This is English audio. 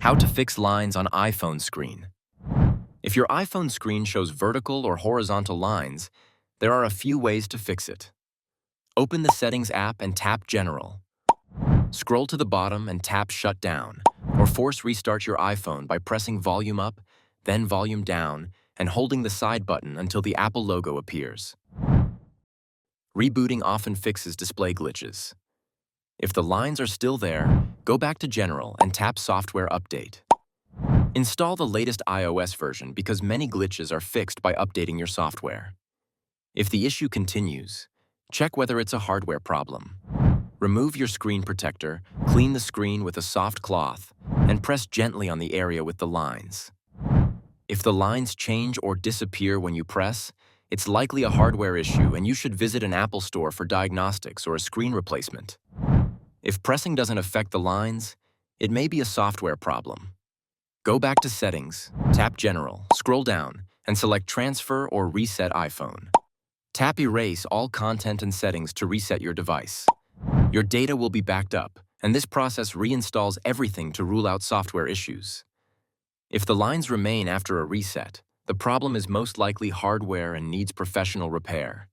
How to fix lines on iPhone screen. If your iPhone screen shows vertical or horizontal lines, there are a few ways to fix it. Open the Settings app and tap General. Scroll to the bottom and tap Shut Down, or force restart your iPhone by pressing Volume Up, then Volume Down, and holding the side button until the Apple logo appears. Rebooting often fixes display glitches. If the lines are still there, go back to General and tap Software Update. Install the latest iOS version because many glitches are fixed by updating your software. If the issue continues, check whether it's a hardware problem. Remove your screen protector, clean the screen with a soft cloth, and press gently on the area with the lines. If the lines change or disappear when you press, it's likely a hardware issue and you should visit an Apple store for diagnostics or a screen replacement. If pressing doesn't affect the lines, it may be a software problem. Go back to Settings, tap General, scroll down, and select Transfer or Reset iPhone. Tap Erase all content and settings to reset your device. Your data will be backed up, and this process reinstalls everything to rule out software issues. If the lines remain after a reset, the problem is most likely hardware and needs professional repair.